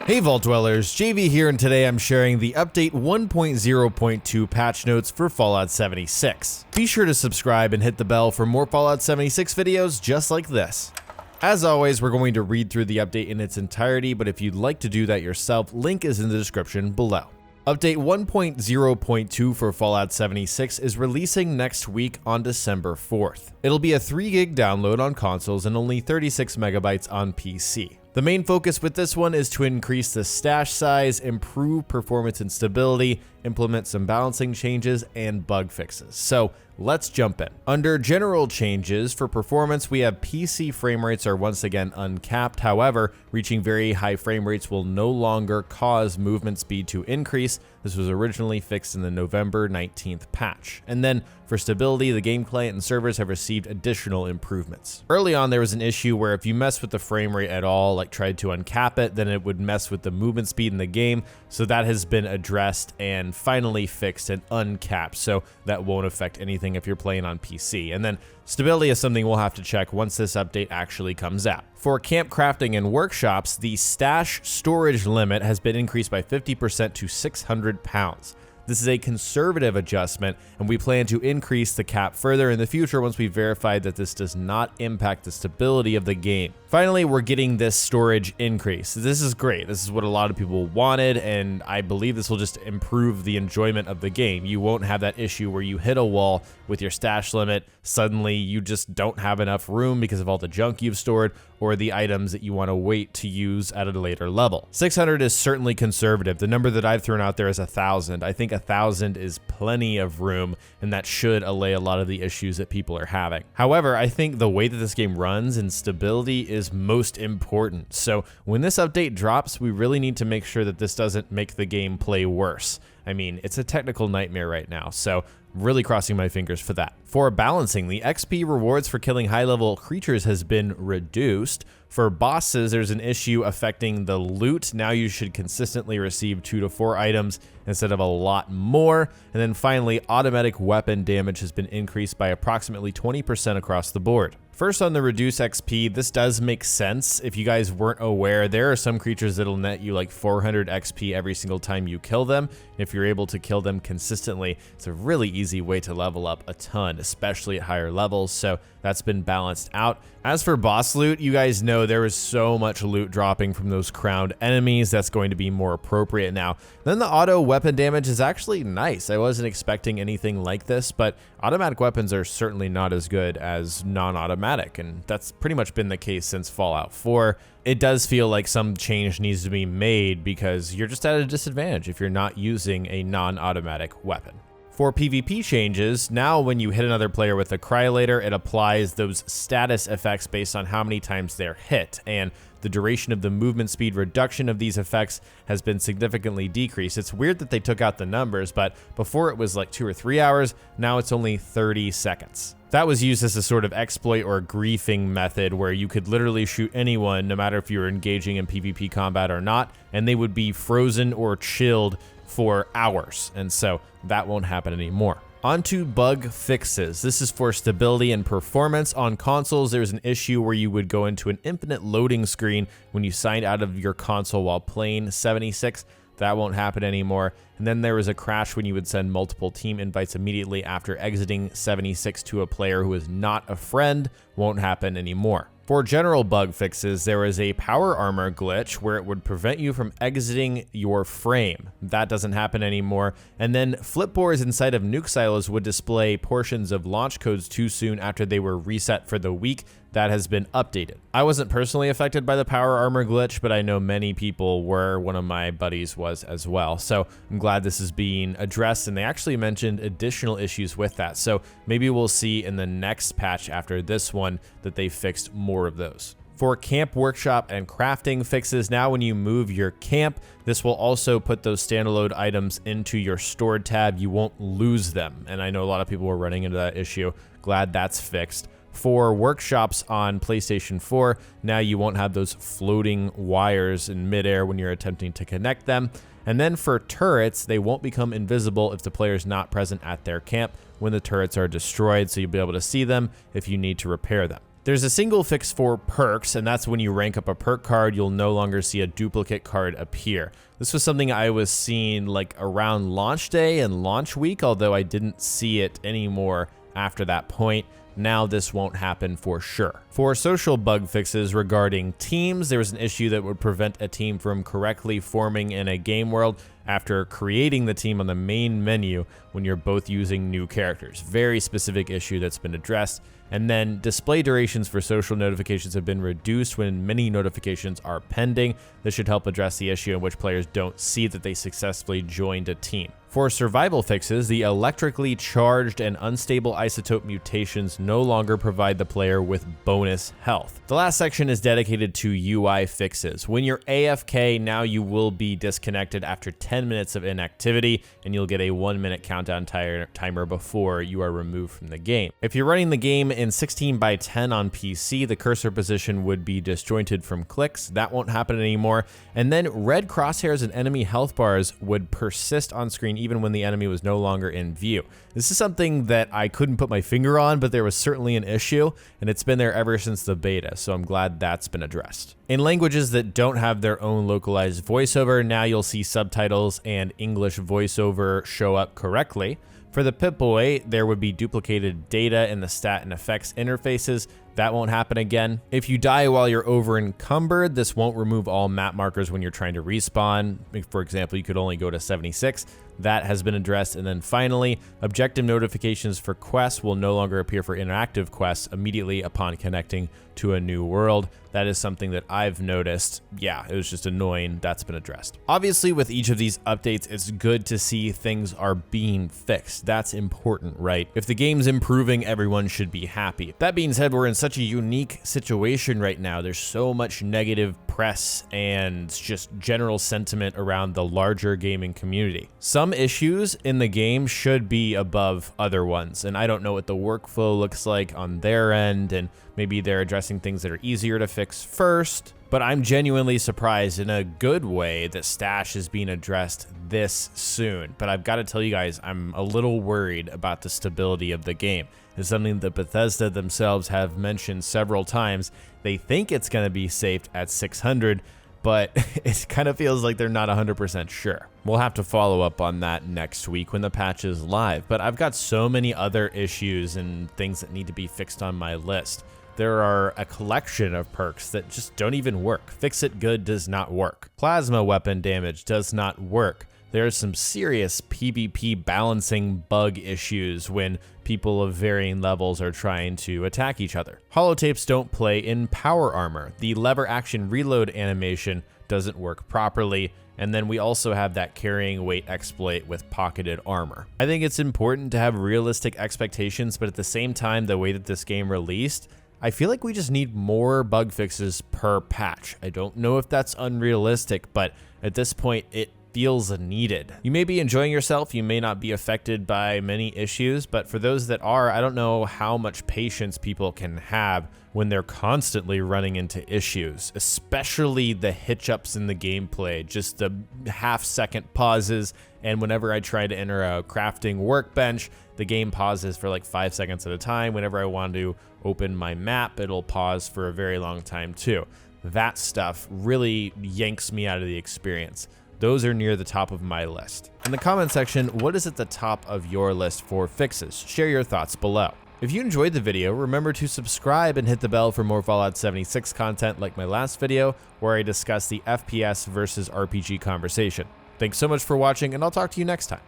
Hey Vault Dwellers, JV here, and today I'm sharing the update 1.0.2 patch notes for Fallout 76. Be sure to subscribe and hit the bell for more Fallout 76 videos just like this. As always, we're going to read through the update in its entirety, but if you'd like to do that yourself, link is in the description below. Update 1.0.2 for Fallout 76 is releasing next week on December 4th. It'll be a 3 gig download on consoles and only 36 megabytes on PC. The main focus with this one is to increase the stash size, improve performance and stability, implement some balancing changes, and bug fixes. So let's jump in. Under general changes for performance, we have PC frame rates are once again uncapped. However, reaching very high frame rates will no longer cause movement speed to increase. This was originally fixed in the November 19th patch. And then for stability, the game client and servers have received additional improvements. Early on, there was an issue where if you mess with the frame rate at all, like tried to uncap it, then it would mess with the movement speed in the game. So that has been addressed and finally fixed and uncapped, so that won't affect anything if you're playing on PC. And then stability is something we'll have to check once this update actually comes out. For camp crafting and workshops, the stash storage limit has been increased by 50% to 600 pounds. This is a conservative adjustment, and we plan to increase the cap further in the future once we've verified that this does not impact the stability of the game. Finally, we're getting this storage increase. This is great. This is what a lot of people wanted, and I believe this will just improve the enjoyment of the game. You won't have that issue where you hit a wall with your stash limit, suddenly you just don't have enough room because of all the junk you've stored or the items that you want to wait to use at a later level. 600 is certainly conservative. The number that I've thrown out there is 1,000. I think 1,000 is plenty of room, and that should allay a lot of the issues that people are having. However, I think the way that this game runs and stability is most important. So when this update drops, we really need to make sure that this doesn't make the game play worse. I mean, it's a technical nightmare right now, so really crossing my fingers for that. For balancing, the XP rewards for killing high-level creatures has been reduced. For bosses, there's an issue affecting the loot. Now you should consistently receive 2 to 4 items instead of a lot more. And then finally, automatic weapon damage has been increased by approximately 20% across the board. First, on the reduce XP, this does make sense. If you guys weren't aware, there are some creatures that'll net you like 400 XP every single time you kill them. If you're able to kill them consistently, it's a really easy way to level up a ton, especially at higher levels, so that's been balanced out. As for boss loot, you guys know there is so much loot dropping from those crowned enemies. That's going to be more appropriate now. Then the auto weapon damage is actually nice. I wasn't expecting anything like this, but automatic weapons are certainly not as good as non-automatic, and that's pretty much been the case since Fallout 4. It does feel like some change needs to be made because you're just at a disadvantage if you're not using a non-automatic weapon. For PvP changes, now when you hit another player with a cryolator, it applies those status effects based on how many times they're hit, and the duration of the movement speed reduction of these effects has been significantly decreased. It's weird that they took out the numbers, but before it was like 2 or 3 hours, now it's only 30 seconds. That was used as a sort of exploit or griefing method where you could literally shoot anyone, no matter if you were engaging in PvP combat or not, and they would be frozen or chilled for hours, and so that won't happen anymore. On to bug fixes. This is for stability and performance. On consoles, there's an issue where you would go into an infinite loading screen when you signed out of your console while playing 76. That won't happen anymore. And then there was a crash when you would send multiple team invites immediately after exiting 76 to a player who is not a friend. Won't happen anymore. For general bug fixes, there is a power armor glitch where it would prevent you from exiting your frame. That doesn't happen anymore. And then flipboards inside of nuke silos would display portions of launch codes too soon after they were reset for the week. That has been updated. I wasn't personally affected by the power armor glitch, but I know many people were. One of my buddies was as well. So I'm glad this is being addressed, and they actually mentioned additional issues with that. So maybe we'll see in the next patch after this one that they fixed more of those. For camp workshop and crafting fixes, now when you move your camp, this will also put those standalone items into your stored tab. You won't lose them. And I know a lot of people were running into that issue. Glad that's fixed. For workshops on PlayStation 4, now you won't have those floating wires in midair when you're attempting to connect them. And then for turrets, they won't become invisible if the player is not present at their camp when the turrets are destroyed, so you'll be able to see them if you need to repair them. There's a single fix for perks, and that's when you rank up a perk card, you'll no longer see a duplicate card appear. This was something I was seeing like around launch day and launch week, although I didn't see it anymore after that point. Now this won't happen for sure. For social bug fixes regarding teams, there was an issue that would prevent a team from correctly forming in a game world after creating the team on the main menu when you're both using new characters. Very specific issue that's been addressed. And then display durations for social notifications have been reduced when many notifications are pending. This should help address the issue in which players don't see that they successfully joined a team. For survival fixes, the electrically charged and unstable isotope mutations no longer provide the player with bonus health. The last section is dedicated to UI fixes. When you're AFK, now you will be disconnected after 10 minutes of inactivity, and you'll get a 1-minute countdown timer before you are removed from the game. If you're running the game in 16:10 on PC, the cursor position would be disjointed from clicks. That won't happen anymore. And then red crosshairs and enemy health bars would persist on screen even when the enemy was no longer in view. This is something that I couldn't put my finger on, but there was certainly an issue, and it's been there ever since the beta, so I'm glad that's been addressed. In languages that don't have their own localized voiceover, now you'll see subtitles and English voiceover show up correctly. For the Pip-Boy, there would be duplicated data in the stat and effects interfaces. That won't happen again. If you die while you're over encumbered, this won't remove all map markers when you're trying to respawn. For example, you could only go to 76. That has been addressed. And then finally, objective notifications for quests will no longer appear for interactive quests immediately upon connecting to a new world. That is something that I've noticed. Yeah, it was just annoying. That's been addressed. Obviously, with each of these updates, it's good to see things are being fixed. That's important, right? If the game's improving, everyone should be happy. That being said, we're in such a unique situation right now. There's so much negative press and just general sentiment around the larger gaming community. Some issues in the game should be above other ones, and I don't know what the workflow looks like on their end, and maybe they're addressing things that are easier to fix first. But I'm genuinely surprised in a good way that Stash is being addressed this soon. But I've got to tell you guys, I'm a little worried about the stability of the game. It's something that Bethesda themselves have mentioned several times. They think it's going to be saved at 600, but it kind of feels like they're not 100% sure. We'll have to follow up on that next week when the patch is live. But I've got so many other issues and things that need to be fixed on my list. There are a collection of perks that just don't even work. Fix It Good does not work. Plasma weapon damage does not work. There's some serious PvP balancing bug issues when people of varying levels are trying to attack each other. Holotapes don't play in power armor. The lever action reload animation doesn't work properly. And then we also have that carrying weight exploit with pocketed armor. I think it's important to have realistic expectations, but at the same time, the way that this game released, I feel like we just need more bug fixes per patch. I don't know if that's unrealistic, but at this point, it feels needed. You may be enjoying yourself, you may not be affected by many issues, but for those that are, I don't know how much patience people can have when they're constantly running into issues, especially the hitch-ups in the gameplay, just the half-second pauses, and whenever I try to enter a crafting workbench, the game pauses for like 5 seconds at a time. Whenever I want to open my map, it'll pause for a very long time too. That stuff really yanks me out of the experience. Those are near the top of my list. In the comment section, what is at the top of your list for fixes? Share your thoughts below. If you enjoyed the video, remember to subscribe and hit the bell for more Fallout 76 content like my last video, where I discuss the FPS versus RPG conversation. Thanks so much for watching, and I'll talk to you next time.